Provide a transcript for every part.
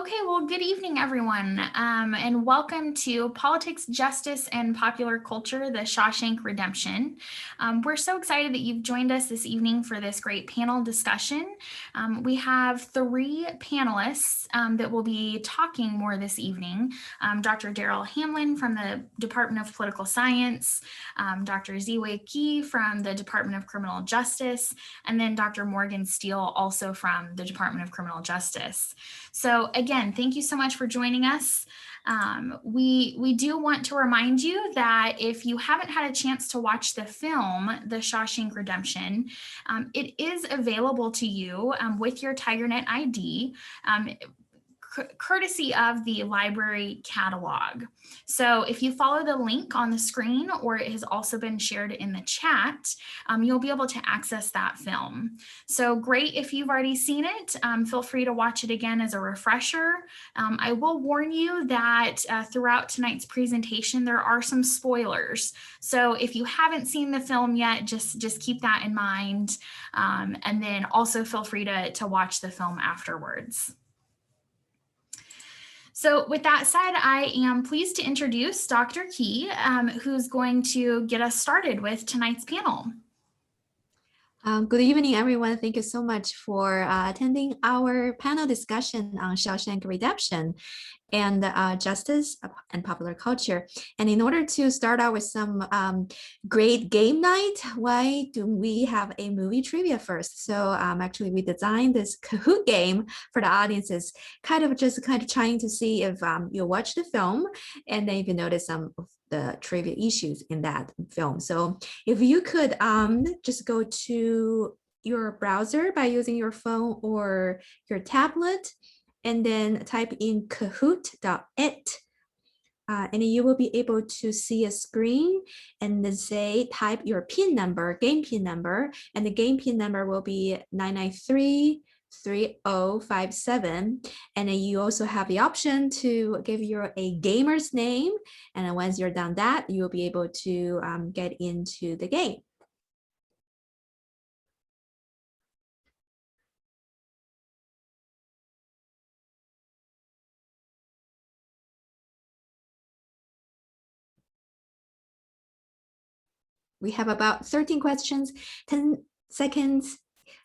Okay, well, good evening, everyone, and welcome to Politics, Justice, and Popular Culture, the Shawshank Redemption. We're so excited that you've joined us this evening for this great panel discussion. We have three panelists that will be talking more this evening. Dr. Darrell Hamlin from the Department of Political Science, Dr. Ziwei from the Department of Criminal Justice, and then Dr. Morgan Steele, also from the Department of Criminal Justice. So again, thank you so much for joining us. We do want to remind you that if you haven't had a chance to watch the film, The Shawshank Redemption, it is available to you with your TigerNet ID. Courtesy of the library catalog. So if you follow the link on the screen, or it has also been shared in the chat, you'll be able to access that film. So great if you've already seen it. Feel free to watch it again as a refresher. I will warn you that throughout tonight's presentation, there are some spoilers. So if you haven't seen the film yet, just keep that in mind. And then also feel free to watch the film afterwards. So with that said, I am pleased to introduce Dr. Csi, who's going to get us started with tonight's panel. Good evening, everyone. Thank you so much for attending our panel discussion on Shawshank Redemption and justice and popular culture. And in order to start out with some great game night, why do we have a movie trivia first? So actually we designed this Kahoot game for the audiences, kind of trying to see if you watch the film and then if you notice some of the trivia issues in that film. So if you could just go to your browser by using your phone or your tablet, and then type in kahoot.it, and you will be able to see a screen and then say type your PIN number, game PIN number, and the game PIN number will be 9933057. And then you also have the option to give a gamer's name, and then once you're done that, you'll be able to get into the game. We have about 13 questions, 10 seconds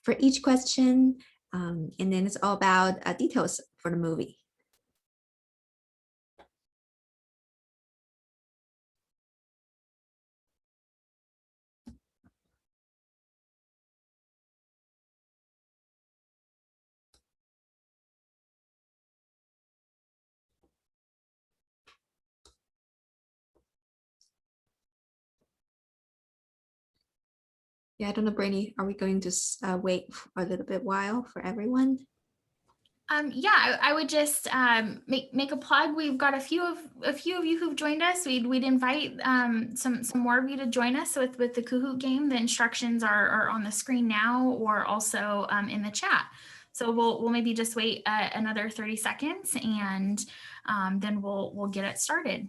for each question, and then it's all about details for the movie. Yeah, I don't know, Brainy, are we going to wait for a little bit while for everyone? Yeah, I would just make a plug. We've got a few of you who've joined us. We'd invite some more of you to join us with the Kahoot game. The instructions are on the screen now, or also in the chat. So we'll maybe just wait another 30 seconds, and then we'll get it started.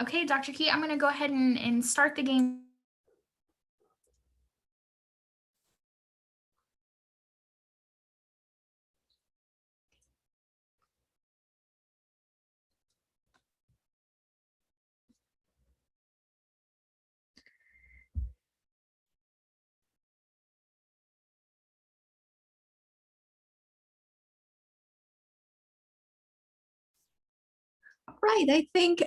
Okay, Dr. Csi, I'm going to go ahead and start the game. Right, I think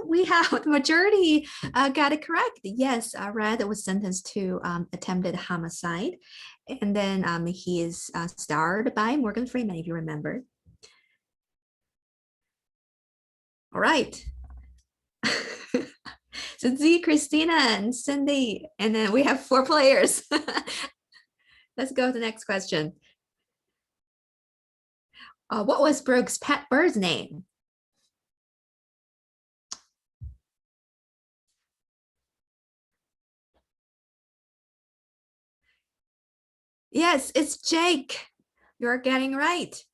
we have the majority got it correct. Yes, Red was sentenced to attempted homicide, and then he is starred by Morgan Freeman, if you remember. All right. So Z, Christina, and Cindy, and then we have 4 players. Let's go to the next question. What was Brooke's pet bird's name? Yes, it's Jake. You're getting right.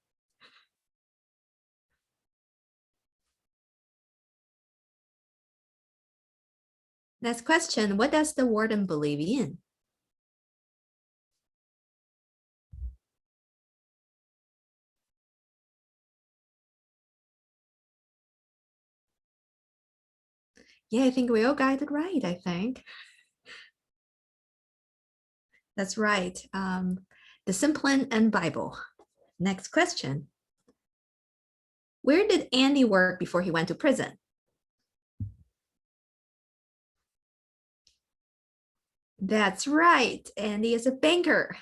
Next question. What does the warden believe in? Yeah, I think we all got it right, I think. That's right. Discipline and Bible. Next question. Where did Andy work before he went to prison? That's right. Andy is a banker.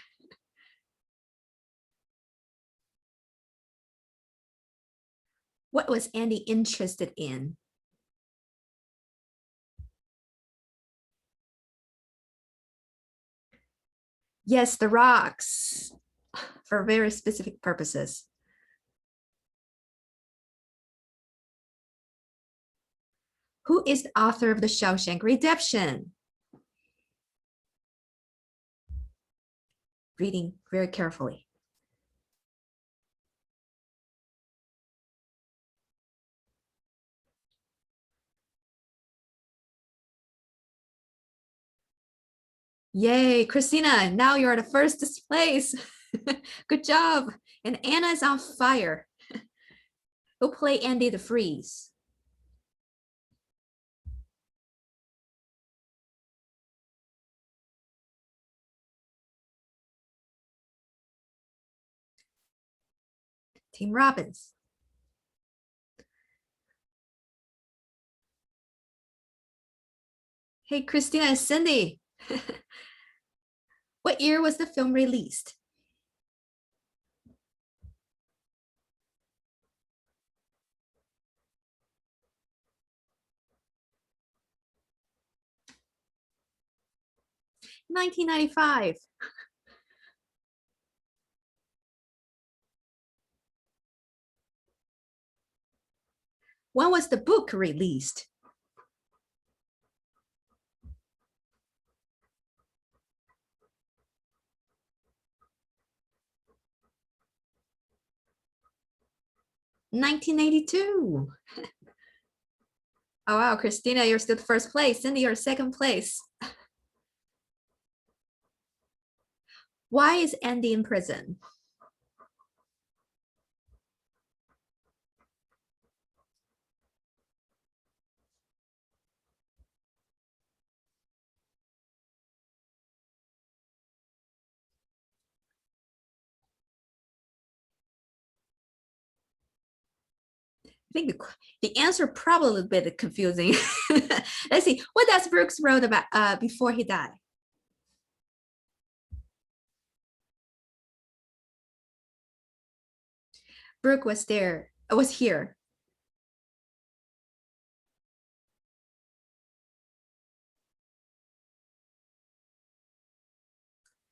What was Andy interested in? Yes, the rocks for very specific purposes. Who is the author of the Shawshank Redemption? Reading very carefully. Yay, Christina, now you're the first place. Good job. And Anna is on fire. Who play Andy the Freeze? Team Robbins. Hey, Christina and Cindy. What year was the film released? $1995. When was the book released? $1982. Oh wow, Christina, you're still first place. Cindy, you're second place. Why is Andy in prison? I think the answer probably a bit confusing. Let's see. What does Brooks wrote about before he died? Brooke was here.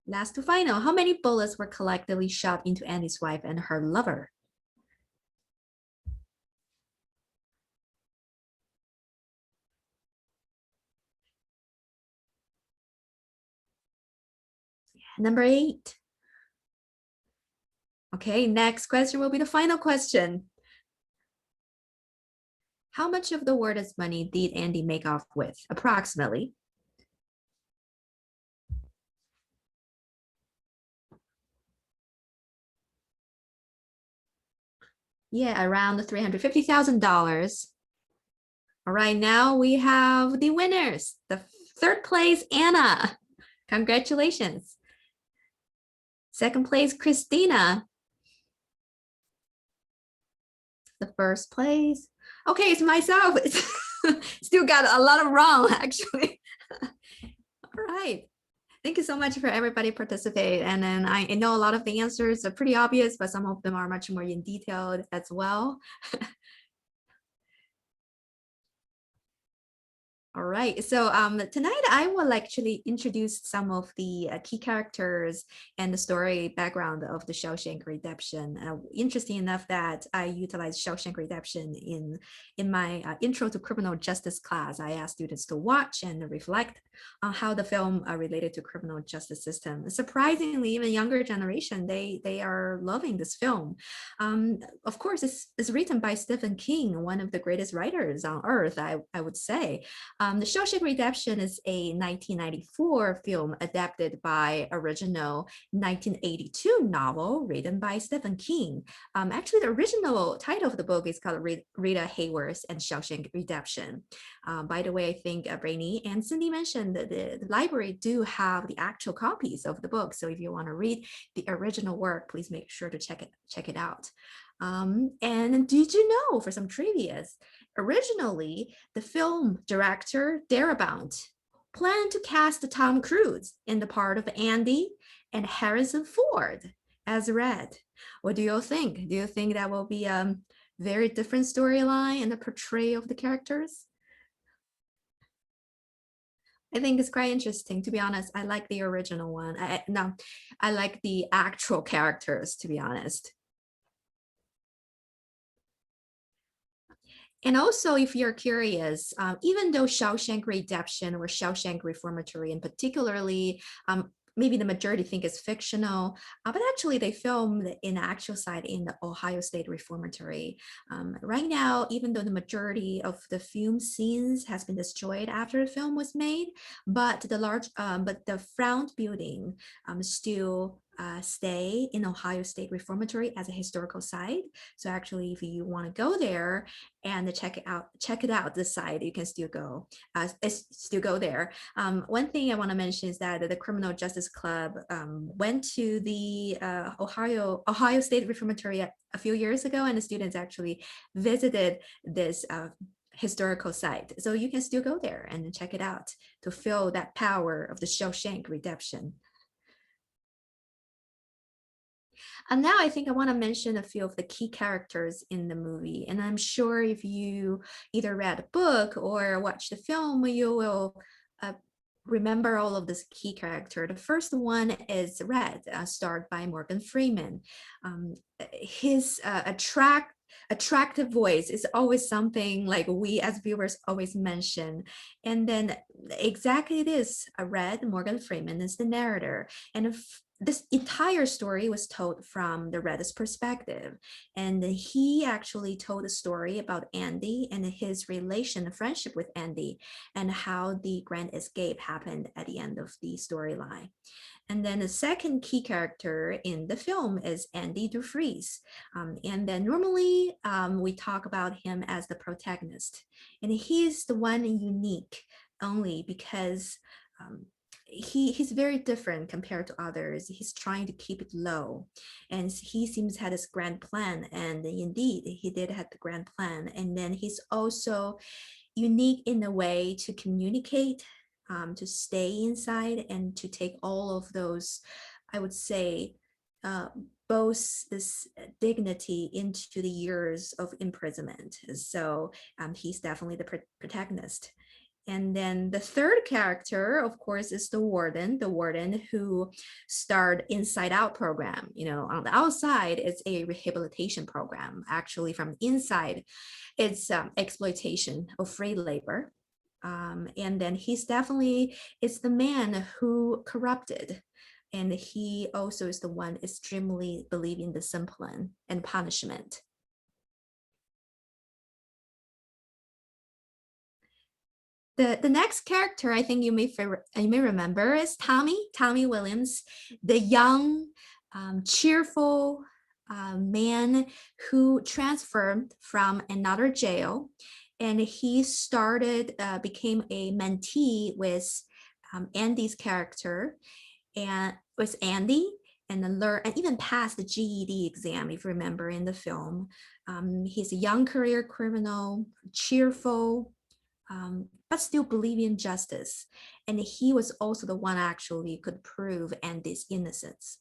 Last to final, how many bullets were collectively shot into Andy's wife and her lover? Number 8. Okay, next question will be the final question. How much of the warden's money did Andy make off with, approximately? Yeah, around $350,000. All right, now we have the winners. The third place, Anna. Congratulations. Second place, Christina. The first place. Okay, it's myself. Still got a lot of wrong, actually. All right. Thank you so much for everybody participate. And then I know a lot of the answers are pretty obvious, but some of them are much more in detail as well. All right. So tonight I will actually introduce some of the key characters and the story background of the Shawshank Redemption. Interesting enough that I utilized Shawshank Redemption in my intro to criminal justice class. I asked students to watch and reflect on how the film related to criminal justice system. Surprisingly, even younger generation, they are loving this film. Of course, it's written by Stephen King, one of the greatest writers on earth, I would say. The Shawshank Redemption is a 1994 film adapted by original 1982 novel written by Stephen King. Actually, the original title of the book is called Rita Hayworth and Shawshank Redemption. By the way, I think Brainy and Cindy mentioned that the library do have the actual copies of the book. So if you want to read the original work, please make sure to check it out. And did you know, for some trivias, originally the film director Darrell planned to cast Tom Cruise in the part of Andy and Harrison Ford as Red. What do you think? Do you think that will be a very different storyline and the portrayal of the characters? I think it's quite interesting. To be honest, I like the original one. I like the actual characters, to be honest. And also, if you're curious, even though Shawshank Redemption or Shawshank Reformatory, and particularly, maybe the majority think it's fictional, but actually they filmed in actual site in the Ohio State Reformatory. Right now, even though the majority of the film scenes has been destroyed after the film was made, but the front building still stay in Ohio State Reformatory as a historical site. So actually, if you want to go there and check it out, the site, you can still go there. One thing I want to mention is that the Criminal Justice Club went to the Ohio State Reformatory a few years ago, and the students actually visited this historical site. So you can still go there and check it out to feel that power of the Shawshank Redemption. And now I think I want to mention a few of the key characters in the movie. And I'm sure if you either read a book or watch the film, you will remember all of this key character. The first one is Red, starred by Morgan Freeman. His attractive voice is always something like we as viewers always mention. And then exactly it is, Red, Morgan Freeman is the narrator. And this entire story was told from the Red's perspective. And he actually told a story about Andy and his friendship with Andy, and how the grand escape happened at the end of the storyline. And then the second key character in the film is Andy Dufresne. And then normally we talk about him as the protagonist. And he's the one unique only because he's very different compared to others. He's trying to keep it low, and he seems to have this grand plan, and indeed he did have the grand plan. And then he's also unique in a way to communicate, to stay inside and to take all of those, I would say, both this dignity into the years of imprisonment. So he's definitely the protagonist. And then the third character, of course, is the warden who started Inside Out program. You know, on the outside, it's a rehabilitation program. Actually, from inside, it's exploitation of free labor. And then he's definitely is the man who corrupted. And he also is the one extremely believing discipline and punishment. The next character I think you may remember is Tommy Williams, the young, cheerful man who transferred from another jail, and he became a mentee with Andy's character, and with Andy, and even passed the GED exam, if you remember in the film. He's a young career criminal, cheerful, but still believing in justice. And he was also the one actually could prove Andy's innocence.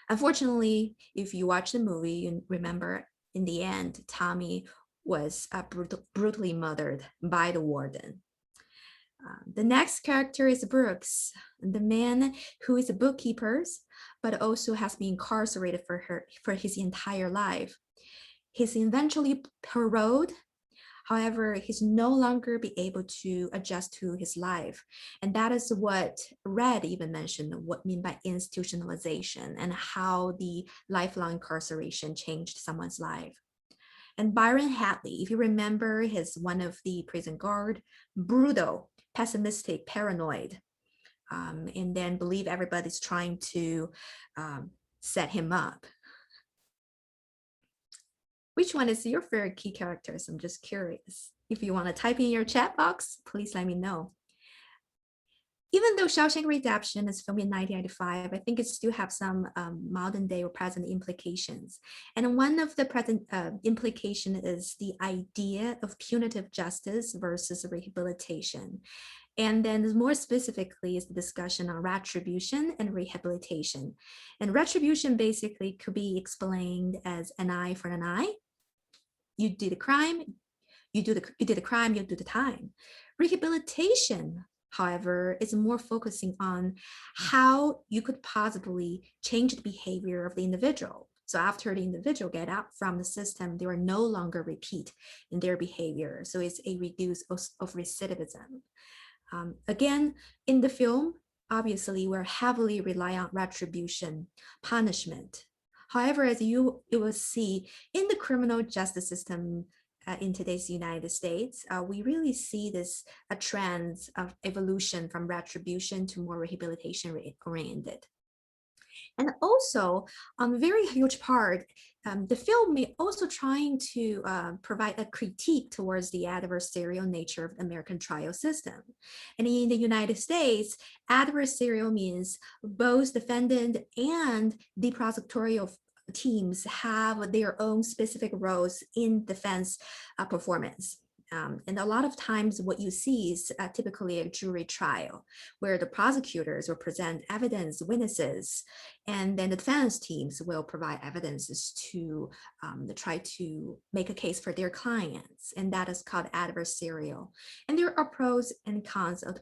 Unfortunately, if you watch the movie, you remember in the end, Tommy was brutally murdered by the warden. The next character is Brooks, the man who is a bookkeeper, but also has been incarcerated for his entire life. He's eventually paroled. However, he's no longer be able to adjust to his life. And that is what Red even mentioned, what mean by institutionalization and how the lifelong incarceration changed someone's life. And Byron Hadley, if you remember, he's one of the prison guard, brutal, pessimistic, paranoid, and then believe everybody's trying to set him up. Which one is your favorite key characters? I'm just curious. If you want to type in your chat box, please let me know. Even though Shawshank Redemption is filmed in 1995, I think it still have some modern day or present implications. And one of the present implication is the idea of punitive justice versus rehabilitation. And then more specifically is the discussion on retribution and rehabilitation. And retribution basically could be explained as an eye for an eye. You did a crime, you did a crime, you do the time. Rehabilitation, however, is more focusing on how you could possibly change the behavior of the individual. So after the individual get out from the system, they are no longer repeat in their behavior. So it's a reduce of recidivism. Again, in the film, obviously, we're heavily rely on retribution, punishment. However, as you will see in the criminal justice system in today's United States, we really see this a trend of evolution from retribution to more rehabilitation oriented. And also, on a very huge part, the film may also trying to provide a critique towards the adversarial nature of the American trial system. And in the United States, adversarial means both defendant and the prosecutorial teams have their own specific roles in defense performance. And a lot of times what you see is typically a jury trial where the prosecutors will present evidence, witnesses, and then the defense teams will provide evidences to try to make a case for their clients. And that is called adversarial. And there are pros and cons of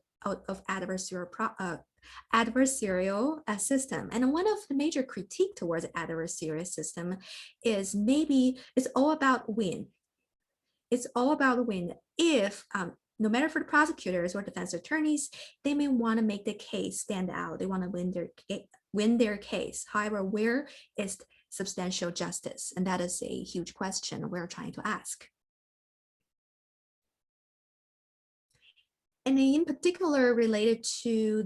adversarial system. And one of the major critique towards adversarial system is maybe it's all about win. It's all about win. If no matter for the prosecutors or defense attorneys, they may want to make the case stand out. They want to win their case. However, where is substantial justice? And that is a huge question we're trying to ask. And in particular, related to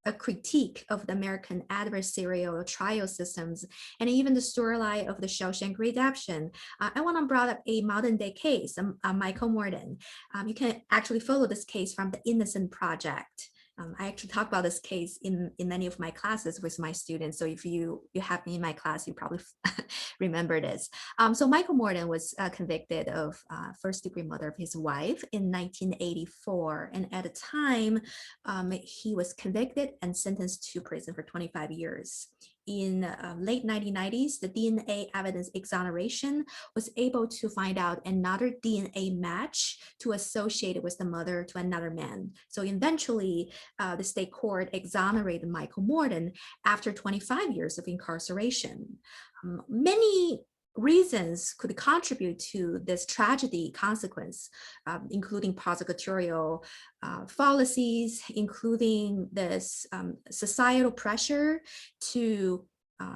a critique of the American adversarial trial systems, and even the storyline of the Shawshank Redemption, I want to bring up a modern day case, Michael Morton. You can actually follow this case from the Innocent Project. I actually talk about this case in many of my classes with my students. So if you have me in my class, you probably remember this. So Michael Morton was convicted of first-degree murder of his wife in 1984. And at the time, he was convicted and sentenced to prison for 25 years. In late 1990s, the DNA evidence exoneration was able to find out another DNA match to associate it with the mother to another man. So eventually, the state court exonerated Michael Morton after 25 years of incarceration. Many reasons could contribute to this tragedy consequence, including prosecutorial fallacies, including this societal pressure to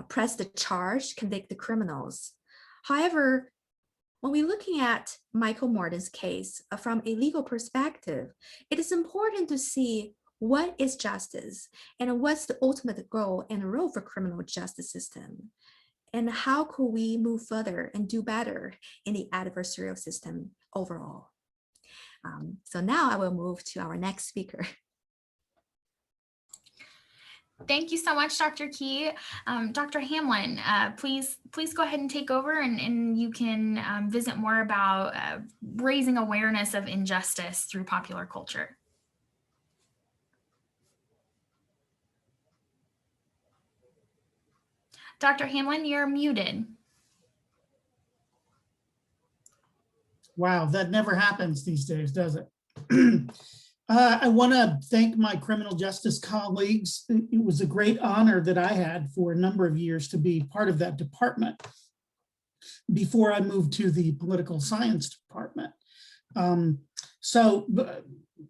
press the charge, convict the criminals. However, when we're looking at Michael Morton's case from a legal perspective, it is important to see what is justice and what's the ultimate goal and role for criminal justice system. And how could we move further and do better in the adversarial system overall? So now I will move to our next speaker. Thank you so much, Dr. Key. Dr. Hamlin, please go ahead and take over, and you can visit more about raising awareness of injustice through popular culture. Dr. Hamlin, you're muted. Wow, that never happens these days, does it? I want to thank my criminal justice colleagues. It was a great honor that I had for a number of years to be part of that department before I moved to the political science department. So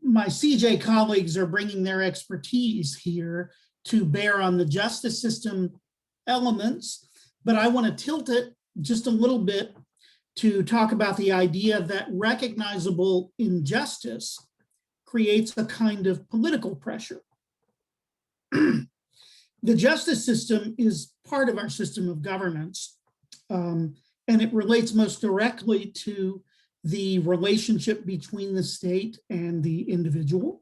my CJ colleagues are bringing their expertise here to bear on the justice system elements, but I want to tilt it just a little bit to talk about the idea that recognizable injustice creates a kind of political pressure. The justice system is part of our system of governance, and it relates most directly to the relationship between the state and the individual.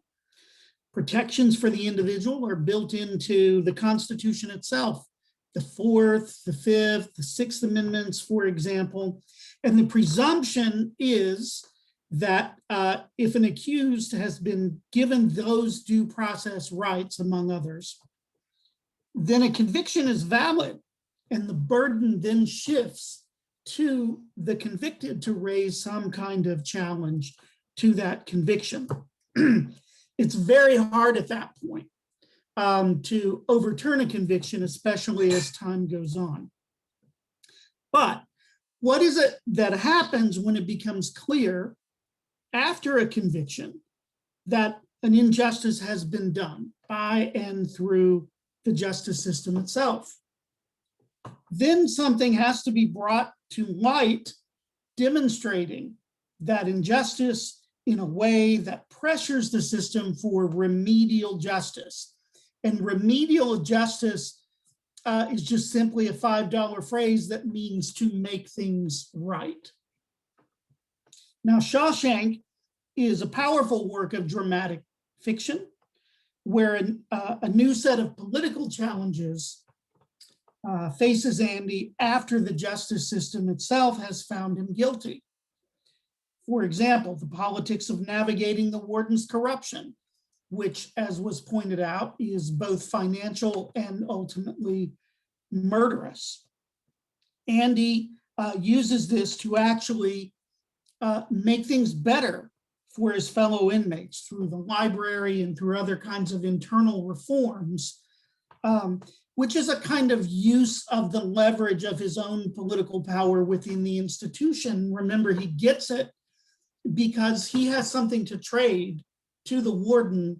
Protections for the individual are built into the Constitution itself, the Fourth, the Fifth, the Sixth Amendments, for example. And the presumption is that if an accused has been given those due process rights, among others, then a conviction is valid, and the burden then shifts to the convicted to raise some kind of challenge to that conviction. It's very hard at that point to overturn a conviction, especially as time goes on. But what is it that happens when it becomes clear after a conviction that an injustice has been done by and through the justice system itself? Then something has to be brought to light demonstrating that injustice in a way that pressures the system for remedial justice. And remedial justice is just simply a $5 phrase that means to make things right. Now, Shawshank is a powerful work of dramatic fiction where a new set of political challenges faces Andy after the justice system itself has found him guilty. For example, the politics of navigating the warden's corruption, which, as was pointed out, is both financial and ultimately murderous. Andy uses this to actually make things better for his fellow inmates through the library and through other kinds of internal reforms, which is a kind of use of the leverage of his own political power within the institution. Remember, he gets it because he has something to trade to the warden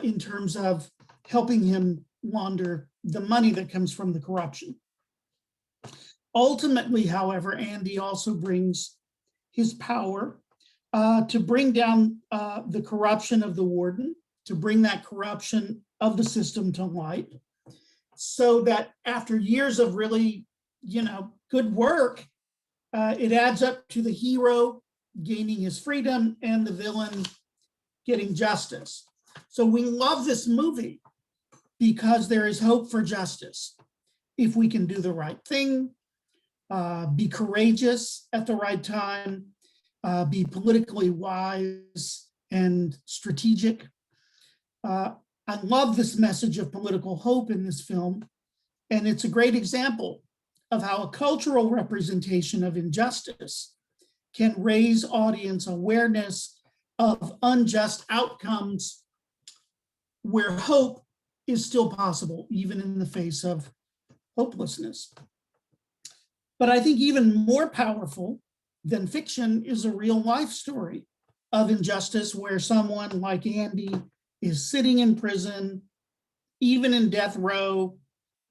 in terms of helping him launder the money that comes from the corruption. Ultimately, however, Andy also brings his power to bring down the corruption of the warden, to bring that corruption of the system to light, so that after years of really, good work, it adds up to the hero gaining his freedom and the villain getting justice. So we love this movie because there is hope for justice. If we can do the right thing, be courageous at the right time, be politically wise and strategic. I love this message of political hope in this film, and it's a great example of how a cultural representation of injustice can raise audience awareness of unjust outcomes where hope is still possible, even in the face of hopelessness. But I think even more powerful than fiction is a real life story of injustice where someone like Andy is sitting in prison, even in death row,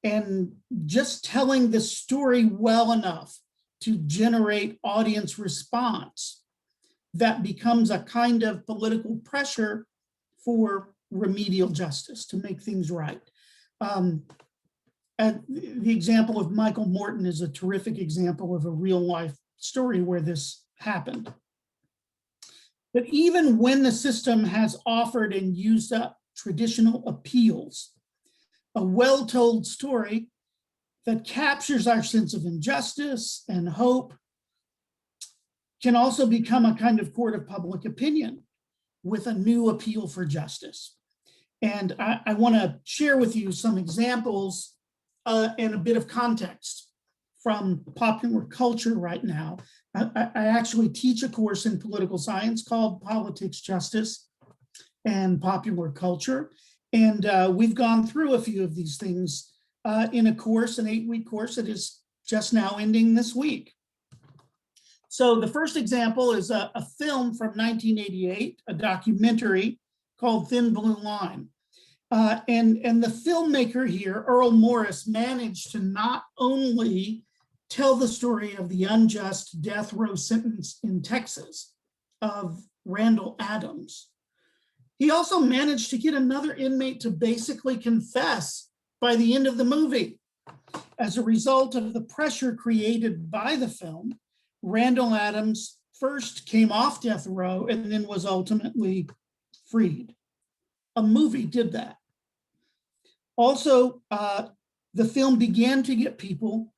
and just telling the story well enough to generate audience response that becomes a kind of political pressure for remedial justice to make things right. And the example of Michael Morton is a terrific example of a real life story where this happened. But even when the system has offered and used up traditional appeals, a well-told story that captures our sense of injustice and hope can also become a kind of court of public opinion with a new appeal for justice. And I want to share with you some examples and a bit of context from popular culture right now. I actually teach a course in political science called Politics, Justice and popular culture. And we've gone through a few of these things in a course, an 8-week course that is just now ending this week. So the first example is a film from 1988, a documentary called Thin Blue Line. And the filmmaker here, Earl Morris, managed to not only tell the story of the unjust death row sentence in Texas of Randall Adams, he also managed to get another inmate to basically confess by the end of the movie. As a result of the pressure created by the film, Randall Adams first came off death row and then was ultimately freed. A movie did that. Also, the film began to get people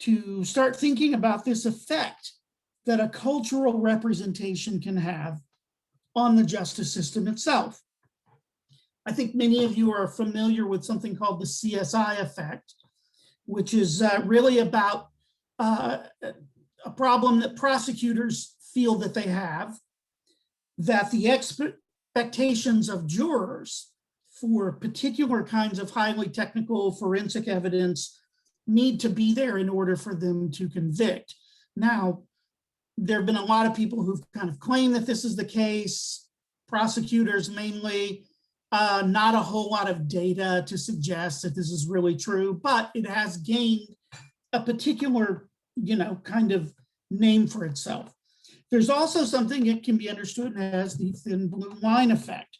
to start thinking about this effect that a cultural representation can have on the justice system itself. I think many of you are familiar with something called the Csi Effect, which is really about a problem that prosecutors feel that they have, that the expectations of jurors for particular kinds of highly technical forensic evidence need to be there in order for them to convict. Now, there have been a lot of people who've kind of claimed that this is the case, prosecutors mainly, not a whole lot of data to suggest that this is really true, but it has gained a particular, kind of name for itself. There's also something that can be understood as the thin blue line effect,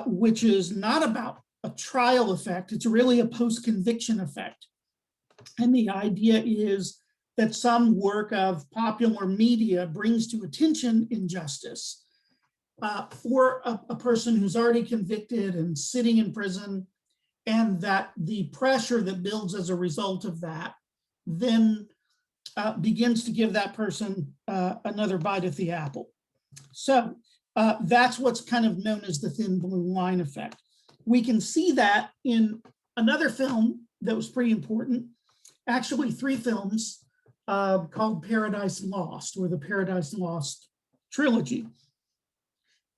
which is not about a trial effect. It's really a post-conviction effect. And the idea is that some work of popular media brings to attention injustice for a person who's already convicted and sitting in prison, and that the pressure that builds as a result of that then begins to give that person another bite at the apple. So that's what's kind of known as the thin blue line effect. We can see that in another film that was pretty important, actually 3 films called Paradise Lost, or the Paradise Lost trilogy.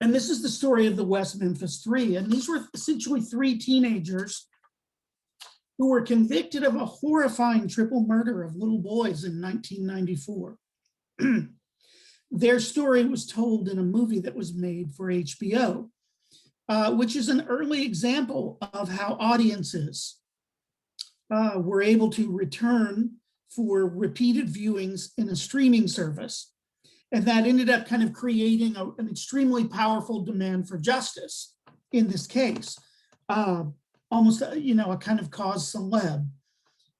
And this is the story of the West Memphis 3. And these were essentially 3 teenagers who were convicted of a horrifying triple murder of little boys in 1994. Their story was told in a movie that was made for HBO, which is an early example of how audiences were able to return for repeated viewings in a streaming service. And that ended up kind of creating an extremely powerful demand for justice in this case. Almost, a kind of cause celeb.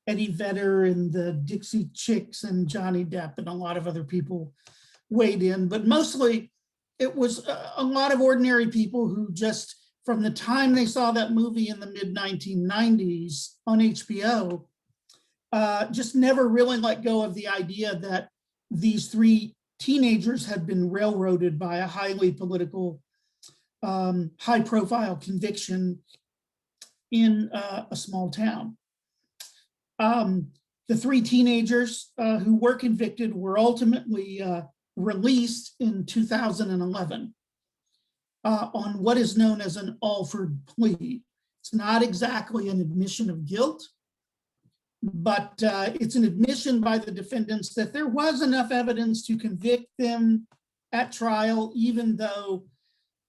Eddie Vedder and the Dixie Chicks and Johnny Depp and a lot of other people weighed in, but mostly it was a lot of ordinary people who just, from the time they saw that movie in the mid-1990s on HBO, just never really let go of the idea that these 3 teenagers had been railroaded by a highly political, high-profile conviction in a small town. The 3 teenagers who were convicted were ultimately released in 2011 on what is known as an Alford plea. It's not exactly an admission of guilt, but it's an admission by the defendants that there was enough evidence to convict them at trial, even though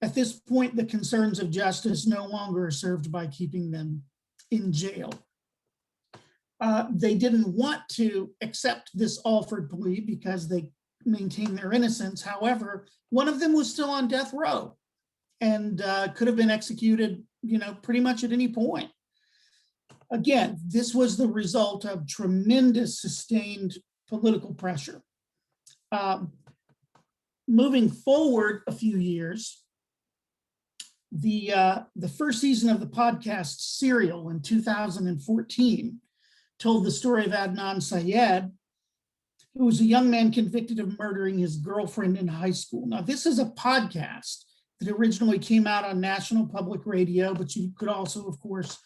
at this point the concerns of justice no longer are served by keeping them in jail. They didn't want to accept this Alford plea because they maintained their innocence. However, one of them was still on death row and could have been executed, pretty much at any point. Again, this was the result of tremendous sustained political pressure. Moving forward a few years, the first season of the podcast Serial in 2014 told the story of Adnan Syed, who was a young man convicted of murdering his girlfriend in high school. Now, this is a podcast that originally came out on National Public Radio, but you could also, of course,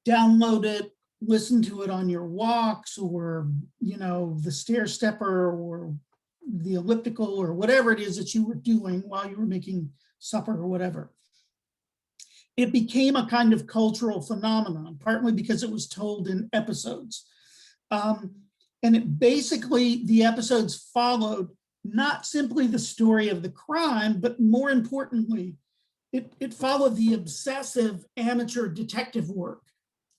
download it, listen to it on your walks, or, the stair stepper or the elliptical or whatever it is that you were doing while you were making supper or whatever. It became a kind of cultural phenomenon, partly because it was told in episodes. And it basically, the episodes followed not simply the story of the crime, but more importantly, it followed the obsessive amateur detective work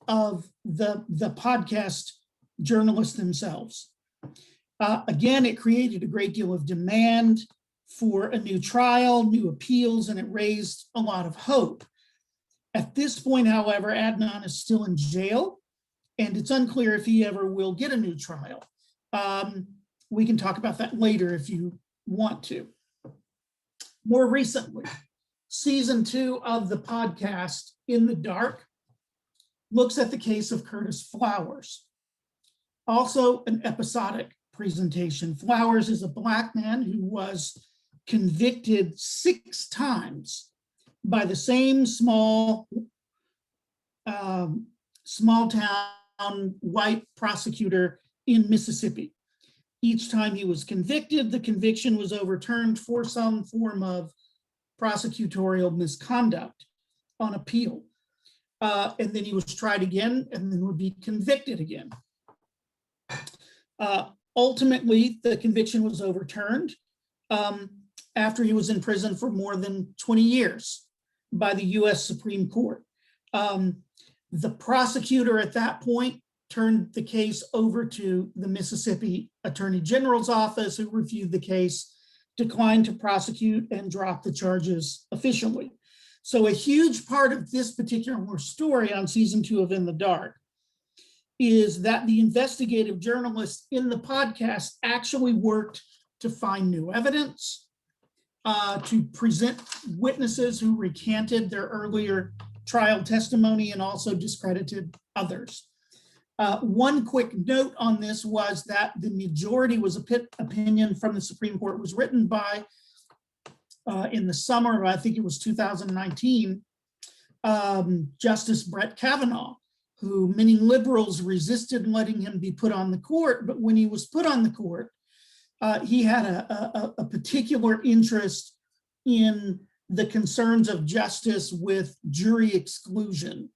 of the podcast journalists themselves. Again, it created a great deal of demand for a new trial, new appeals, and it raised a lot of hope. At this point, however, Adnan is still in jail, and it's unclear if he ever will get a new trial. We can talk about that later if you want to. More recently, season 2 of the podcast, In the Dark, looks at the case of Curtis Flowers. Also an episodic presentation. Flowers is a Black man who was convicted 6 times by the same small town white prosecutor in Mississippi. Each time he was convicted, the conviction was overturned for some form of prosecutorial misconduct on appeal. And then he was tried again and then would be convicted again. Ultimately, the conviction was overturned after he was in prison for more than 20 years by the US Supreme Court. The prosecutor at that point turned the case over to the Mississippi Attorney General's office, who reviewed the case, declined to prosecute, and dropped the charges officially. So a huge part of this particular story on season 2 of In the Dark is that the investigative journalists in the podcast actually worked to find new evidence, to present witnesses who recanted their earlier trial testimony and also discredited others. One quick note on this was that the majority was opinion from the Supreme Court was written by, in the summer, I think it was 2019, Justice Brett Kavanaugh, who many liberals resisted letting him be put on the court. But when he was put on the court, he had a particular interest in the concerns of justice with jury exclusion,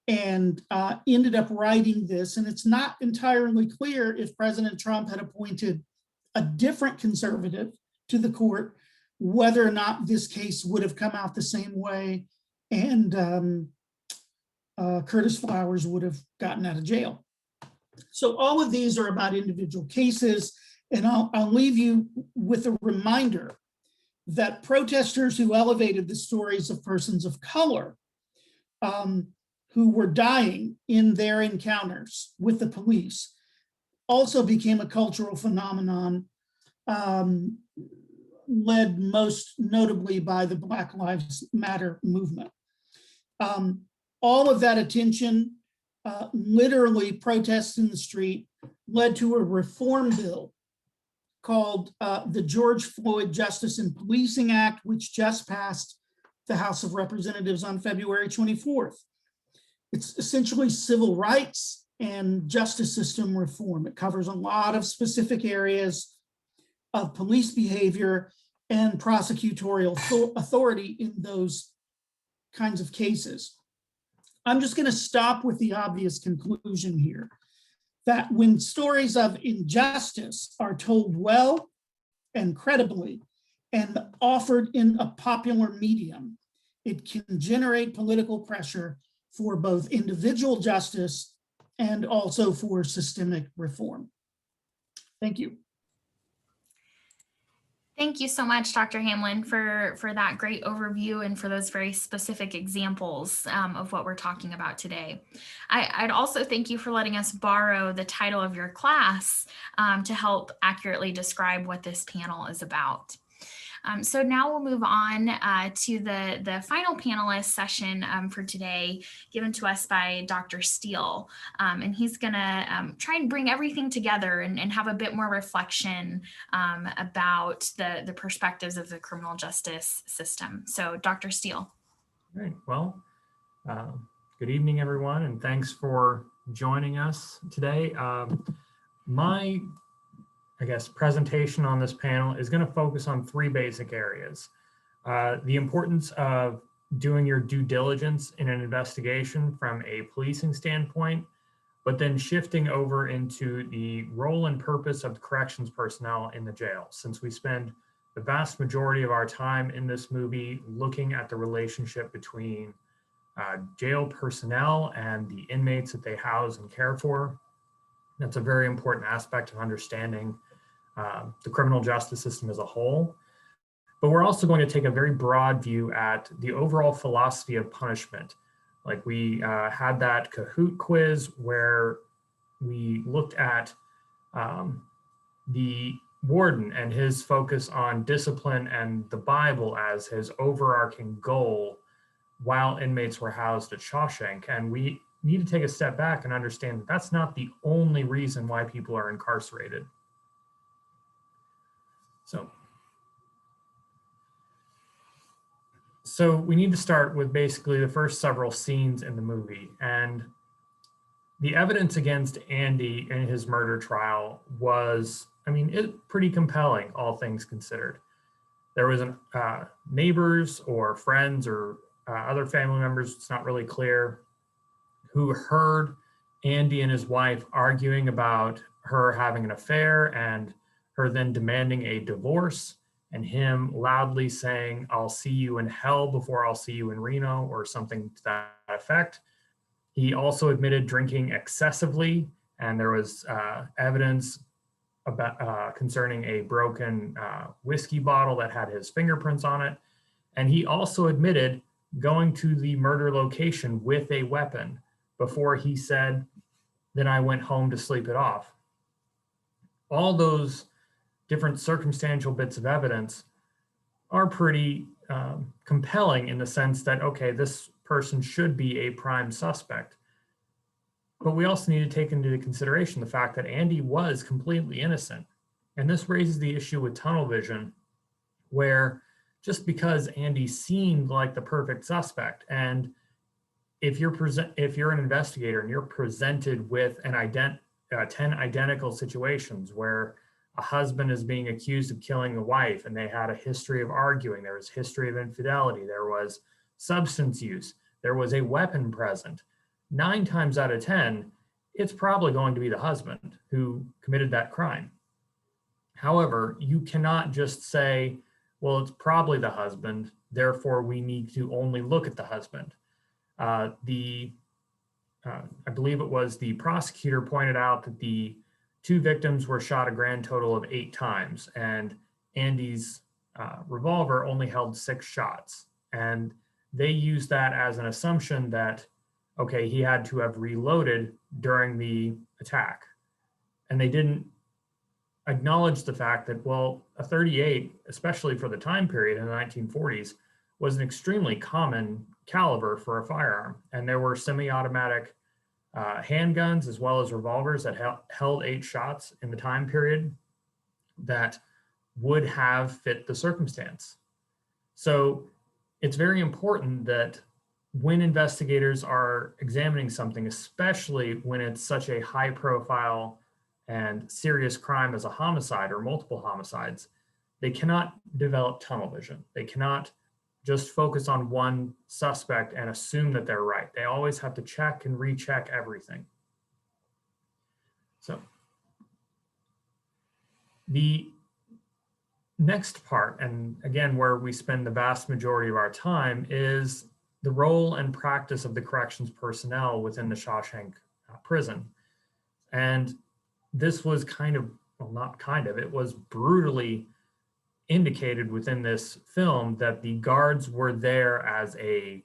and ended up writing this. And it's not entirely clear if President Trump had appointed a different conservative to the court, whether or not this case would have come out the same way, and Curtis Flowers would have gotten out of jail. So all of these are about individual cases, and I'll leave you with a reminder that protesters who elevated the stories of persons of color who were dying in their encounters with the police also became a cultural phenomenon, led most notably by the Black Lives Matter movement. All of that attention, literally protests in the street, led to a reform bill called the George Floyd Justice and Policing Act, which just passed the House of Representatives on February 24th. It's essentially civil rights and justice system reform. It covers a lot of specific areas of police behavior and prosecutorial authority in those kinds of cases. I'm just going to stop with the obvious conclusion here, that when stories of injustice are told well and credibly and offered in a popular medium, it can generate political pressure for both individual justice and also for systemic reform. Thank you. Thank you so much, Dr. Hamlin, for that great overview and for those very specific examples of what we're talking about today. I'd also thank you for letting us borrow the title of your class to help accurately describe what this panel is about. So now we'll move on to the final panelist session for today, given to us by Dr. Steele. And he's going to try and bring everything together and have a bit more reflection about the perspectives of the criminal justice system. So Dr. Steele. All right, well, good evening, everyone, and thanks for joining us today. My presentation on this panel is going to focus on 3 basic areas. The importance of doing your due diligence in an investigation from a policing standpoint, but then shifting over into the role and purpose of the corrections personnel in the jail, since we spend the vast majority of our time in this movie looking at the relationship between jail personnel and the inmates that they house and care for. That's a very important aspect of understanding the criminal justice system as a whole. But we're also going to take a very broad view at the overall philosophy of punishment. Like we had that Kahoot quiz where we looked at the warden and his focus on discipline and the Bible as his overarching goal while inmates were housed at Shawshank. And we need to take a step back and understand that that's not the only reason why people are incarcerated. So we need to start with basically the first several scenes in the movie. And the evidence against Andy in his murder trial was, pretty compelling, all things considered. There was neighbors or friends or other family members, it's not really clear, who heard Andy and his wife arguing about her having an affair and her then demanding a divorce, and him loudly saying, "I'll see you in hell before I'll see you in Reno," or something to that effect. He also admitted drinking excessively, and there was evidence about concerning a broken whiskey bottle that had his fingerprints on it. And he also admitted going to the murder location with a weapon before he said, "Then I went home to sleep it off." All those different circumstantial bits of evidence are pretty compelling in the sense that, okay, this person should be a prime suspect. But we also need to take into consideration the fact that Andy was completely innocent. And this raises the issue with tunnel vision, where just because Andy seemed like the perfect suspect, and if you're an investigator and you're presented with 10 identical situations where a husband is being accused of killing the wife and they had a history of arguing, there was history of infidelity, there was substance use, there was a weapon present, 9 times out of 10, it's probably going to be the husband who committed that crime. However, you cannot just say, well, it's probably the husband, therefore we need to only look at the husband. I believe it was the prosecutor pointed out that the 2 victims were shot a grand total of 8 times, and Andy's revolver only held 6 shots. And they used that as an assumption that, okay, he had to have reloaded during the attack. And they didn't acknowledge the fact that, well, a .38, especially for the time period in the 1940s, was an extremely common caliber for a firearm. And there were semi-automatic handguns as well as revolvers that held 8 shots in the time period that would have fit the circumstance. So it's very important that when investigators are examining something, especially when it's such a high profile and serious crime as a homicide or multiple homicides, they cannot develop tunnel vision. They cannot just focus on one suspect and assume that they're right. They always have to check and recheck everything. So the next part, and again, where we spend the vast majority of our time, is the role and practice of the corrections personnel within the Shawshank prison. And this was it was brutally indicated within this film that the guards were there as a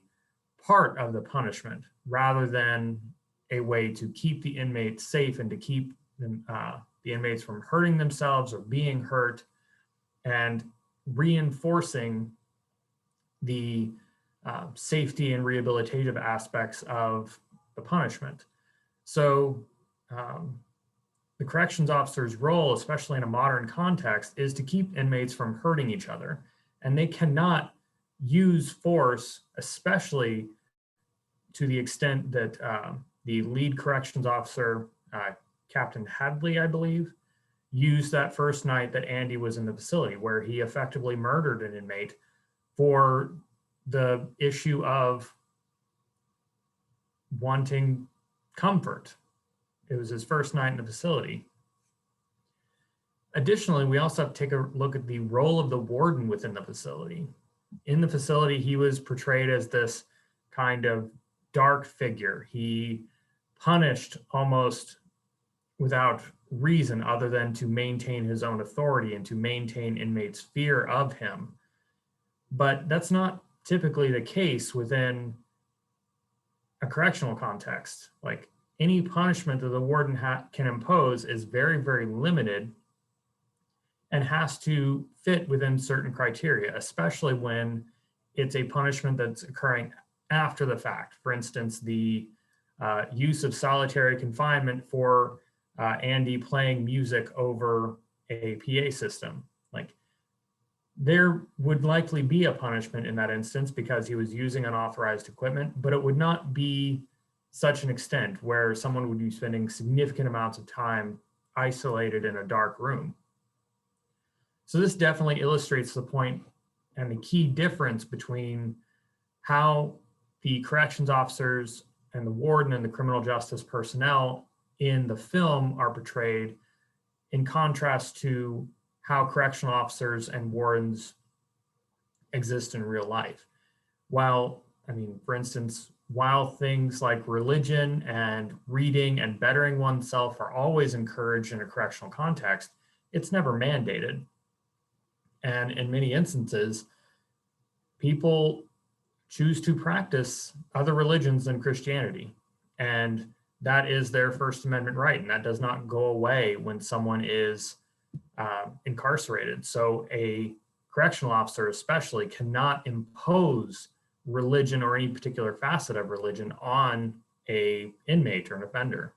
part of the punishment rather than a way to keep the inmates safe and to keep them, the inmates from hurting themselves or being hurt, and reinforcing the safety and rehabilitative aspects of the punishment. So the corrections officer's role, especially in a modern context, is to keep inmates from hurting each other. And they cannot use force, especially to the extent that the lead corrections officer, Captain Hadley, I believe, used that first night that Andy was in the facility, where he effectively murdered an inmate for the issue of wanting comfort. It was his first night in the facility. Additionally, we also have to take a look at the role of the warden within the facility. In the facility, he was portrayed as this kind of dark figure. He punished almost without reason other than to maintain his own authority and to maintain inmates' fear of him. But that's not typically the case within a correctional context. Like, any punishment that the warden can impose is very, very limited and has to fit within certain criteria, especially when it's a punishment that's occurring after the fact. For instance, the use of solitary confinement for Andy playing music over a PA system. Like, there would likely be a punishment in that instance because he was using unauthorized equipment, but it would not be such an extent where someone would be spending significant amounts of time isolated in a dark room. So this definitely illustrates the point and the key difference between how the corrections officers and the warden and the criminal justice personnel in the film are portrayed, in contrast to how correctional officers and wardens exist in real life. While, I mean, for instance, while things like religion and reading and bettering oneself are always encouraged in a correctional context, it's never mandated. And in many instances, people choose to practice other religions than Christianity. And that is their First Amendment right. And that does not go away when someone is incarcerated. So a correctional officer especially cannot impose religion or any particular facet of religion on a inmate or an offender.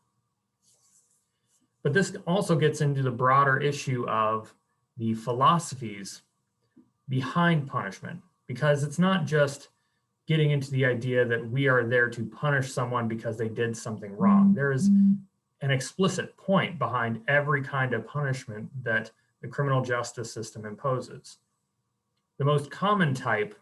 But this also gets into the broader issue of the philosophies behind punishment, because it's not just getting into the idea that we are there to punish someone because they did something wrong. There is an explicit point behind every kind of punishment that the criminal justice system imposes. The most common type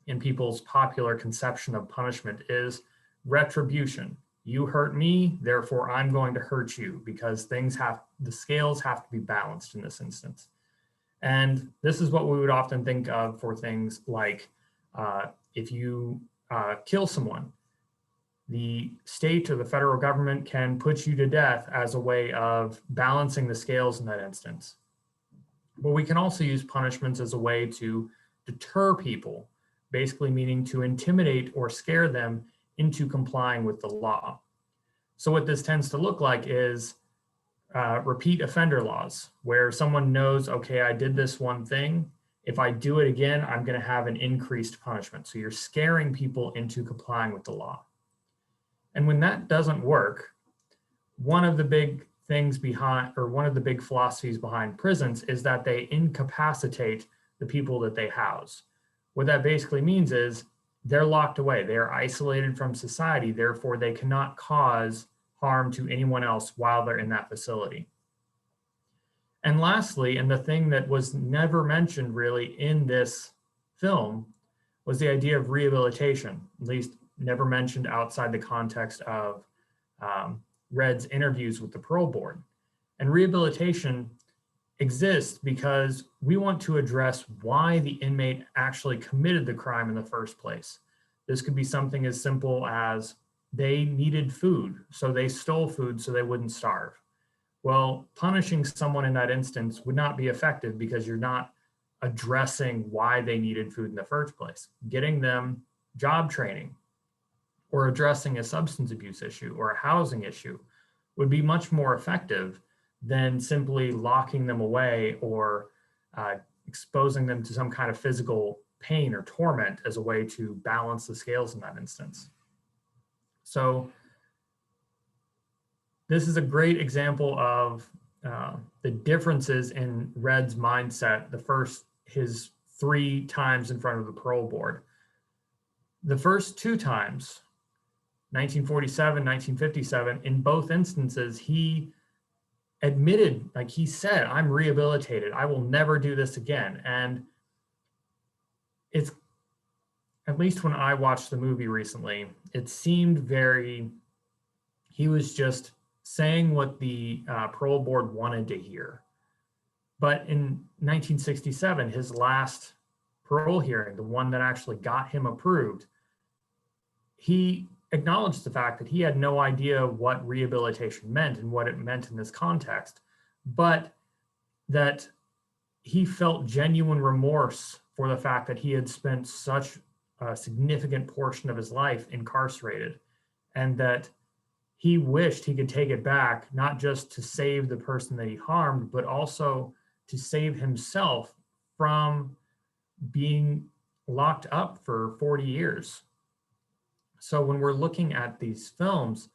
in people's popular conception of punishment is retribution. You hurt me, therefore I'm going to hurt you, because the scales have to be balanced in this instance. And this is what we would often think of for things like if you kill someone, the state or the federal government can put you to death as a way of balancing the scales in that instance. But we can also use punishments as a way to deter people, basically meaning to intimidate or scare them into complying with the law. So what this tends to look like is repeat offender laws, where someone knows, okay, I did this one thing. If I do it again, I'm going to have an increased punishment. So you're scaring people into complying with the law. And when that doesn't work, one of the big things behind, or one of the big philosophies behind prisons is that they incapacitate the people that they house. What that basically means is they're locked away. They are isolated from society. Therefore, they cannot cause harm to anyone else while they're in that facility. And lastly, and the thing that was never mentioned really in this film, was the idea of rehabilitation, at least never mentioned outside the context of Red's interviews with the parole board. And rehabilitation exists because we want to address why the inmate actually committed the crime in the first place. This could be something as simple as they needed food, so they stole food so they wouldn't starve. Well, punishing someone in that instance would not be effective because you're not addressing why they needed food in the first place. Getting them job training or addressing a substance abuse issue or a housing issue would be much more effective than simply locking them away or exposing them to some kind of physical pain or torment as a way to balance the scales in that instance. So this is a great example of the differences in Red's mindset his 3 times in front of the parole board. The first 2 times, 1947, 1957, in both instances, he admitted, like he said, I'm rehabilitated. I will never do this again. And it's, at least when I watched the movie recently, it seemed he was just saying what the parole board wanted to hear. But in 1967, his last parole hearing, the one that actually got him approved, he acknowledged the fact that he had no idea what rehabilitation meant and what it meant in this context, but that he felt genuine remorse for the fact that he had spent such a significant portion of his life incarcerated, and that he wished he could take it back, not just to save the person that he harmed, but also to save himself from being locked up for 40 years. So when we're looking at these films,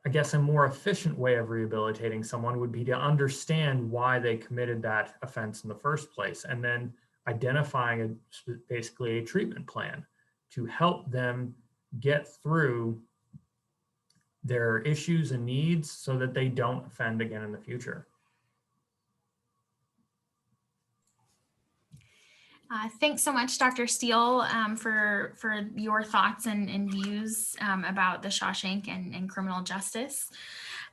I guess a more efficient way of rehabilitating someone would be to understand why they committed that offense in the first place, and then identifying basically a treatment plan to help them get through their issues and needs so that they don't offend again in the future. Thanks so much, Dr. Steele, for your thoughts and views about the Shawshank and criminal justice.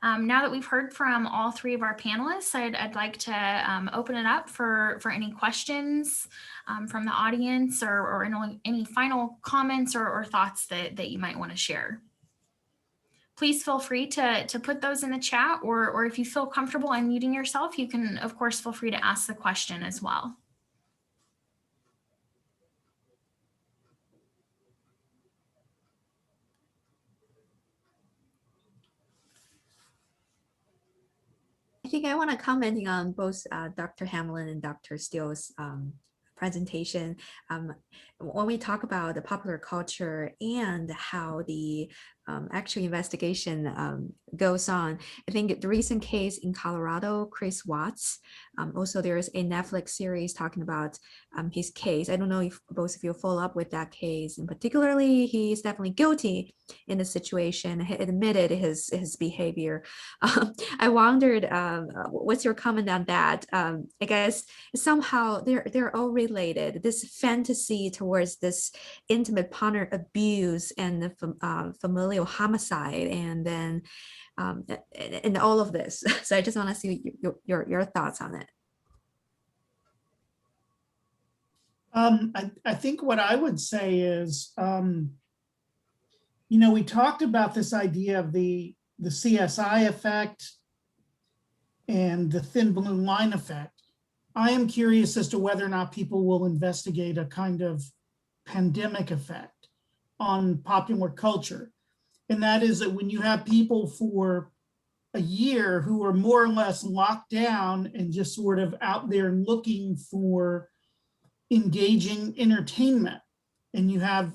Now that we've heard from all three of our panelists, I'd like to open it up for any questions from the audience, or any final comments or thoughts that you might want to share. Please feel free to put those in the chat, or if you feel comfortable unmuting yourself, you can, of course, feel free to ask the question as well. I think I want to comment on both Dr. Hamlin and Dr. Steele's presentation. When we talk about the popular culture and how the actual investigation goes on, I think the recent case in Colorado, Chris Watts, also there's a Netflix series talking about his case. I don't know if both of you follow up with that case, and particularly he's definitely guilty in the situation. He admitted his behavior. I wondered, what's your comment on that? I guess somehow they're all related. This fantasy towards this intimate partner abuse and the familial homicide, and then and all of this. So I just want to see your thoughts on it. I think what I would say is, we talked about this idea of the Csi effect and the thin blue line effect. I am curious as to whether or not people will investigate a kind of pandemic effect on popular culture. And that is that when you have people for a year who are more or less locked down and just sort of out there looking for engaging entertainment, and you have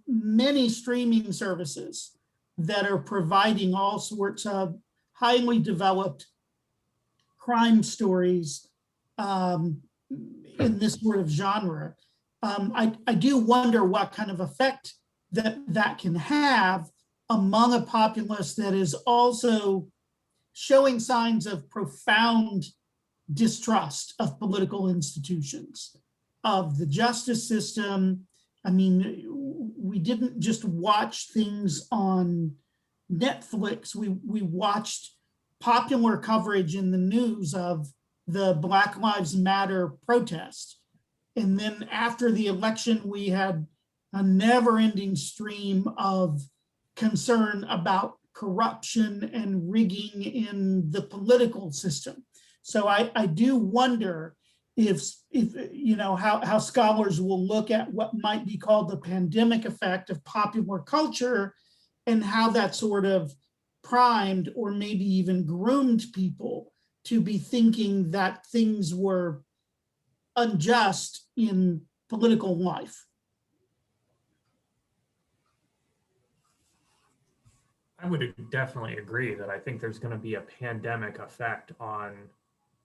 many streaming services that are providing all sorts of highly developed crime stories in this sort of genre, I do wonder what kind of effect that can have among a populace that is also showing signs of profound distrust of political institutions, of the justice system. I mean, we didn't just watch things on Netflix. We watched popular coverage in the news of the Black Lives Matter protest. And then after the election, we had a never-ending stream of concern about corruption and rigging in the political system. So I do wonder if how scholars will look at what might be called the pandemic effect of popular culture, and how that sort of primed or maybe even groomed people to be thinking that things were unjust in political life. I would definitely agree that I think there's going to be a pandemic effect on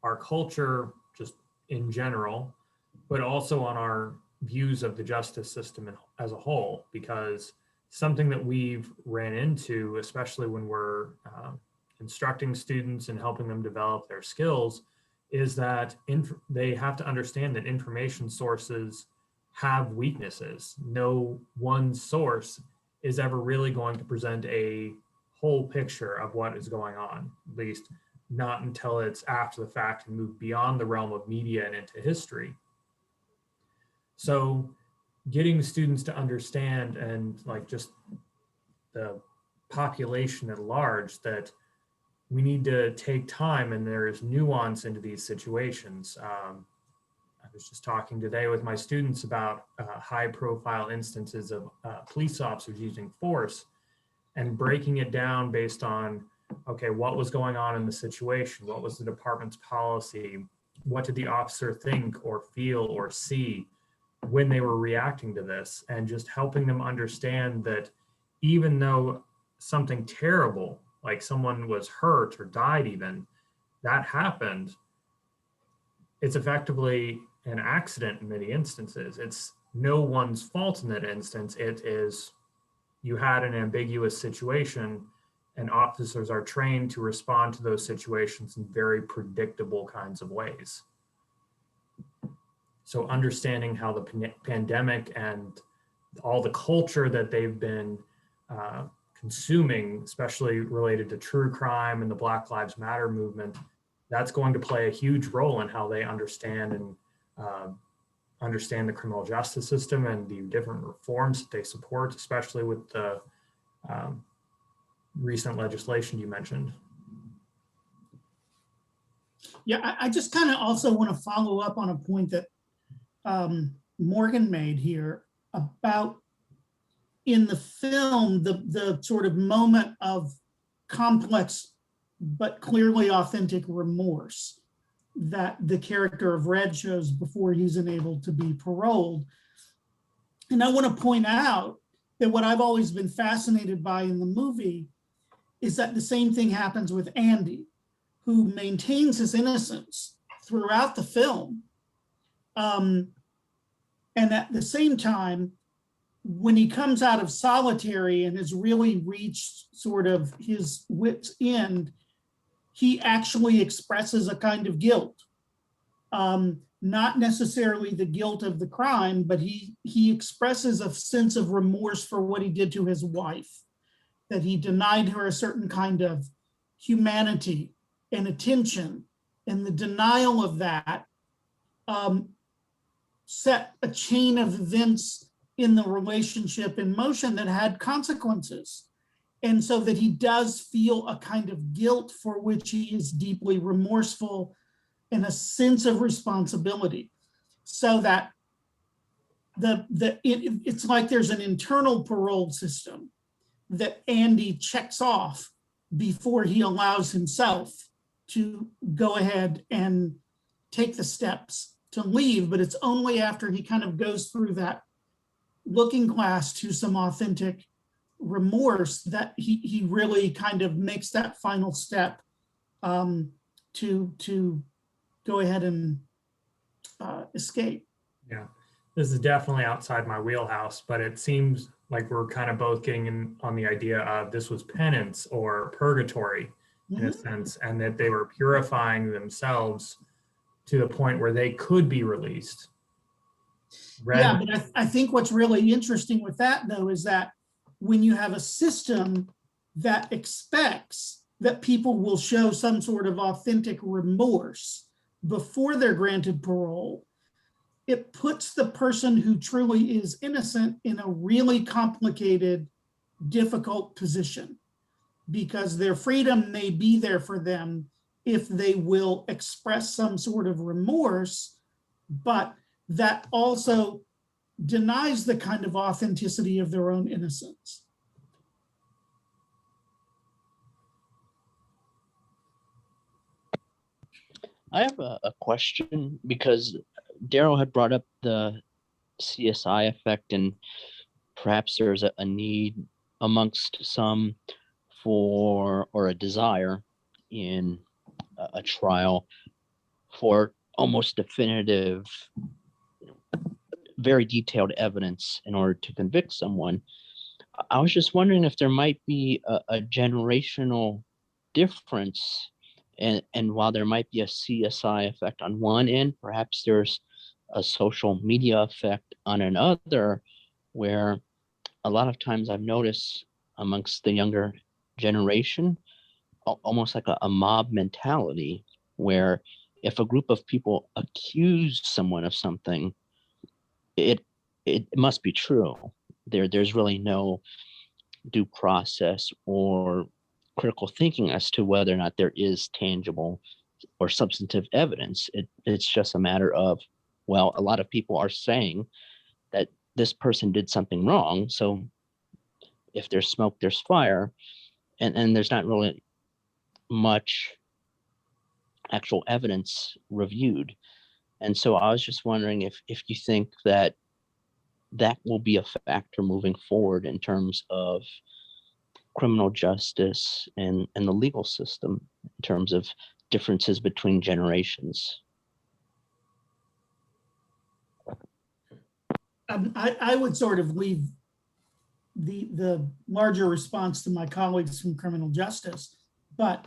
our culture just in general, but also on our views of the justice system as a whole, because something that we've ran into, especially when we're instructing students and helping them develop their skills, is that they have to understand that information sources have weaknesses. No one source is ever really going to present a whole picture of what is going on, at least not until it's after the fact and moved beyond the realm of media and into history. So getting students to understand, and like just the population at large, that we need to take time and there is nuance into these situations. I was just talking today with my students about high profile instances of police officers using force and breaking it down based on, okay, what was going on in the situation? What was the department's policy? What did the officer think or feel or see when they were reacting to this? And just helping them understand that even though something terrible, like someone was hurt or died even, that happened, it's effectively an accident in many instances. It's no one's fault in that instance. It is, you had an ambiguous situation, and officers are trained to respond to those situations in very predictable kinds of ways. So understanding how the pandemic and all the culture that they've been consuming, especially related to true crime and the Black Lives Matter movement, that's going to play a huge role in how they understand and understand the criminal justice system and the different reforms that they support, especially with the recent legislation you mentioned. Yeah, I just kind of also want to follow up on a point that Morgan made here about, in the film, the sort of moment of complex but clearly authentic remorse that the character of Red shows before he's enabled to be paroled. And I want to point out that what I've always been fascinated by in the movie is that the same thing happens with Andy, who maintains his innocence throughout the film. And at the same time, when he comes out of solitary and has really reached sort of his wit's end, he actually expresses a kind of guilt. Not necessarily the guilt of the crime, but he expresses a sense of remorse for what he did to his wife, that he denied her a certain kind of humanity and attention, and the denial of that set a chain of events in the relationship in motion that had consequences. And so that he does feel a kind of guilt for which he is deeply remorseful, and a sense of responsibility. So that it's like there's an internal parole system that Andy checks off before he allows himself to go ahead and take the steps to leave. But it's only after he kind of goes through that looking glass to some authentic remorse that he really kind of makes that final step to go ahead and escape. Yeah, this is definitely outside my wheelhouse, but it seems like we're kind of both getting in on the idea of this was penance or purgatory in a sense, and that they were purifying themselves to the point where they could be released. Yeah, but I think what's really interesting with that, though, is that when you have a system that expects that people will show some sort of authentic remorse before they're granted parole, it puts the person who truly is innocent in a really complicated, difficult position, because their freedom may be there for them if they will express some sort of remorse, but that also denies the kind of authenticity of their own innocence. I have a question, because Darrell had brought up the Csi effect, and perhaps there's a need amongst some for, or a desire in a trial for almost definitive, very detailed evidence in order to convict someone. I was just wondering if there might be a generational difference And while there might be a CSI effect on one end, perhaps there's a social media effect on another, where a lot of times I've noticed amongst the younger generation, almost like a mob mentality, where if a group of people accuse someone of something, it must be true. There's really no due process or critical thinking as to whether or not there is tangible or substantive evidence. It's just a matter of, well, a lot of people are saying that this person did something wrong, so if there's smoke, there's fire, and there's not really much actual evidence reviewed. And so I was just wondering if you think that will be a factor moving forward in terms of criminal justice and the legal system, in terms of differences between generations. I would sort of leave the larger response to my colleagues from criminal justice, but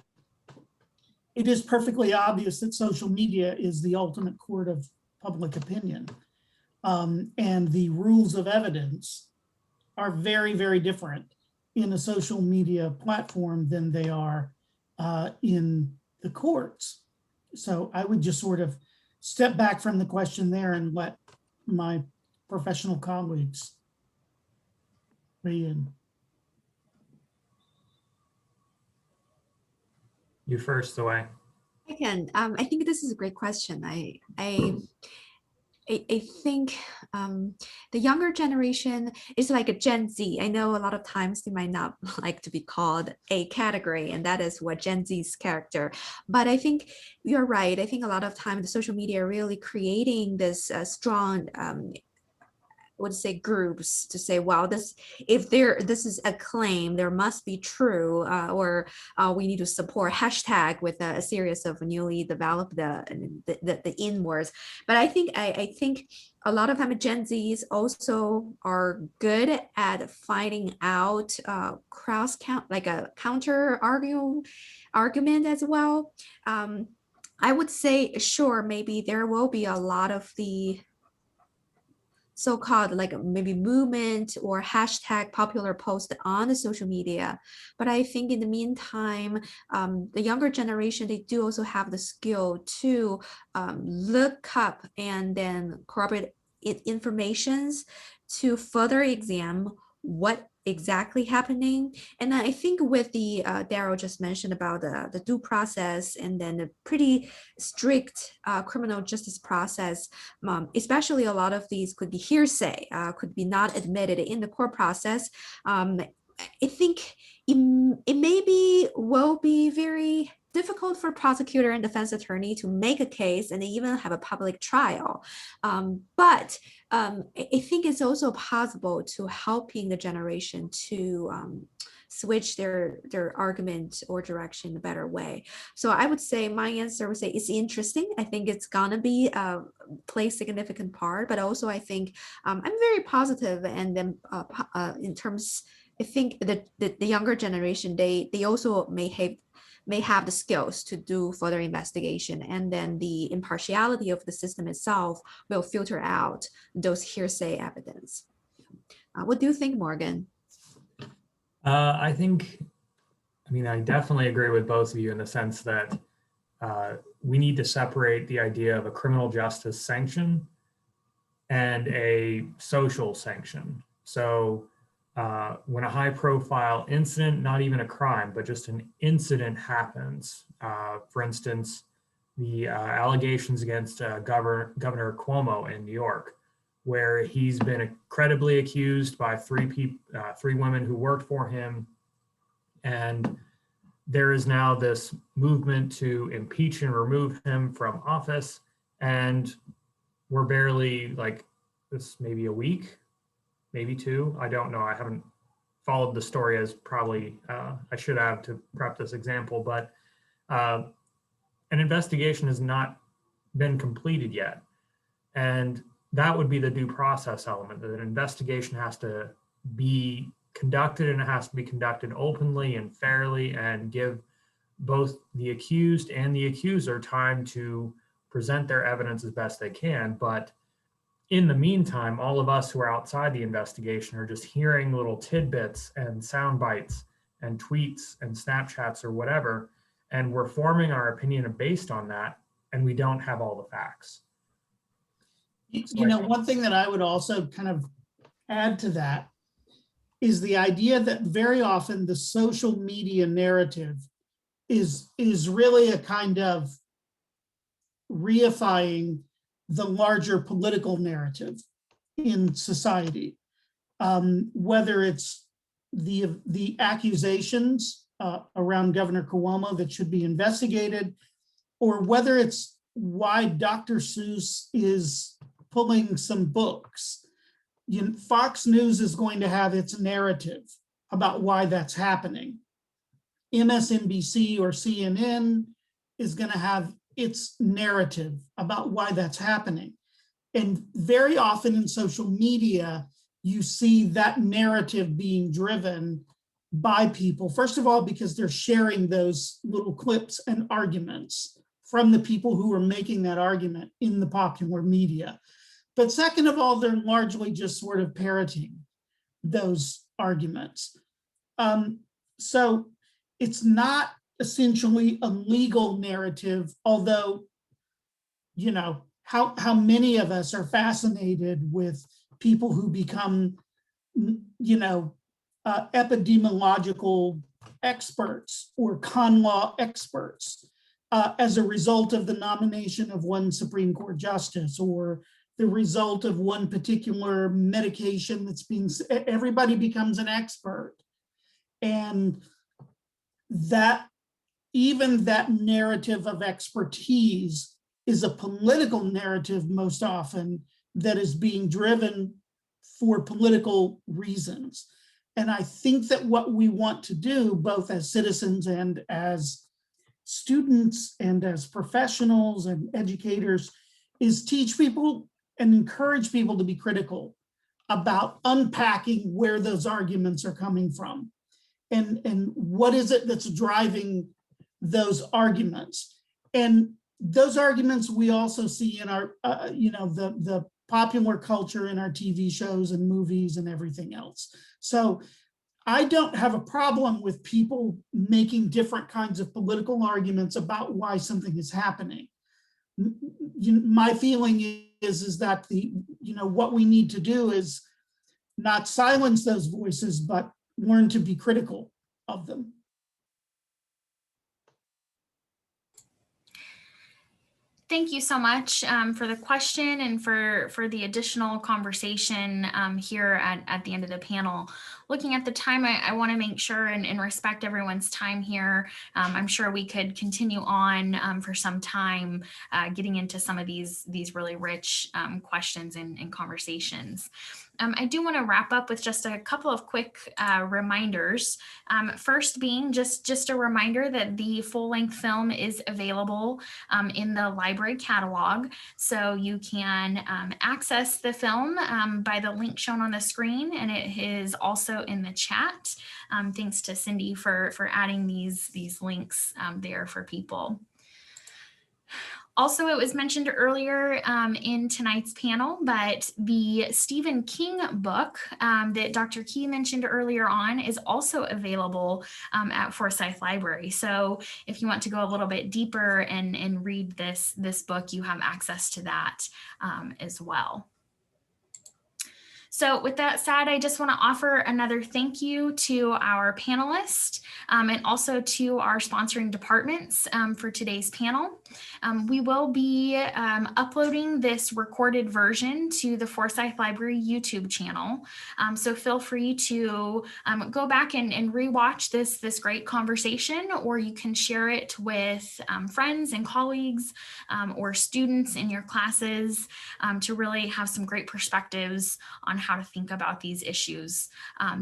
it is perfectly obvious that social media is the ultimate court of public opinion. And the rules of evidence are very, very different in a social media platform than they are in the courts. So I would just sort of step back from the question there and let my professional colleagues weigh in. You first, Ziwei. Again, I think this is a great question. I think the younger generation is like a Gen Z. I know a lot of times they might not like to be called a category, and that is what Gen Z's character. But I think you're right. I think a lot of time the social media are really creating this strong would say groups to say, wow, this is a claim, there must be true, or we need to support hashtag with a series of newly developed the in words. But I think a lot of time Gen Zs also are good at finding out cross count, like a counter argument as well. I would say, sure, maybe there will be a lot of the so-called like maybe movement or hashtag popular post on the social media. But I think in the meantime, the younger generation, they do also have the skill to look up and then corroborate informations to further examine what exactly happening. And I think with the Darrell just mentioned about the due process and then the pretty strict criminal justice process, especially a lot of these could be hearsay, could be not admitted in the court process. I think it maybe will be very difficult for prosecutor and defense attorney to make a case and even have a public trial. But I think it's also possible to helping the generation to switch their argument or direction in a better way. So I would say my answer would say it's interesting. I think it's gonna be play a significant part, but also I think I'm very positive, and then in terms, I think that the younger generation, they also may have the skills to do further investigation, and then the impartiality of the system itself will filter out those hearsay evidence. What do you think, Morgan? I definitely agree with both of you in the sense that we need to separate the idea of a criminal justice sanction and a social sanction. So when a high profile incident, not even a crime, but just an incident happens, for instance, the allegations against Governor Cuomo in New York, where he's been credibly accused by three women who worked for him. And there is now this movement to impeach and remove him from office. And we're barely like this, maybe a week, maybe two. I don't know. I haven't followed the story as probably I should have to prep this example, but an investigation has not been completed yet. And that would be the due process element, that an investigation has to be conducted, and it has to be conducted openly and fairly and give both the accused and the accuser time to present their evidence as best they can. But in the meantime, all of us who are outside the investigation are just hearing little tidbits and sound bites and tweets and Snapchats or whatever, and we're forming our opinion based on that, and we don't have all the facts. You know, one thing that I would also kind of add to that is the idea that very often the social media narrative is really a kind of reifying the larger political narrative in society, whether it's the accusations around Governor Cuomo that should be investigated, or whether it's why Dr. Seuss is pulling some books. Fox News is going to have its narrative about why that's happening. MSNBC or CNN is going to have its narrative about why that's happening. And very often in social media, you see that narrative being driven by people. First of all, because they're sharing those little clips and arguments from the people who are making that argument in the popular media. But second of all, they're largely just sort of parroting those arguments. So it's not essentially a legal narrative, although, you know, how many of us are fascinated with people who become, you know, epidemiological experts or con law experts as a result of the nomination of one Supreme Court justice, or the result of one particular medication that's being, everybody becomes an expert. And that even that narrative of expertise is a political narrative most often that is being driven for political reasons. And I think that what we want to do, both as citizens and as students and as professionals and educators, is teach people and encourage people to be critical about unpacking where those arguments are coming from and what is it that's driving those arguments. And those arguments we also see in our, you know, the popular culture in our TV shows and movies and everything else. So I don't have a problem with people making different kinds of political arguments about why something is happening. My feeling is that what we need to do is not silence those voices, but learn to be critical of them. Thank you so much for the question and for the additional conversation here at the end of the panel. Looking at the time, I want to make sure and respect everyone's time here. I'm sure we could continue on for some time getting into some of these really rich questions and conversations. I do want to wrap up with just a couple of quick reminders. First being just a reminder that the full-length film is available in the library catalog. So you can access the film by the link shown on the screen, and it is also in the chat. Thanks to Cindy for adding these links there for people. Also, it was mentioned earlier in tonight's panel, but the Stephen King book that Dr. Key mentioned earlier on is also available at Forsyth Library. So if you want to go a little bit deeper and read this book, you have access to that as well. So with that said, I just want to offer another thank you to our panelists and also to our sponsoring departments for today's panel. We will be uploading this recorded version to the Forsyth Library YouTube channel. So feel free to go back and rewatch this great conversation, or you can share it with friends and colleagues or students in your classes to really have some great perspectives on how to think about these issues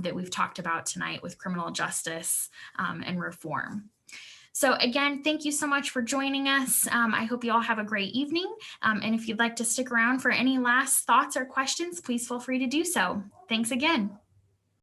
that we've talked about tonight with criminal justice and reform. So again, thank you so much for joining us. I hope you all have a great evening. And if you'd like to stick around for any last thoughts or questions, please feel free to do so. Thanks again.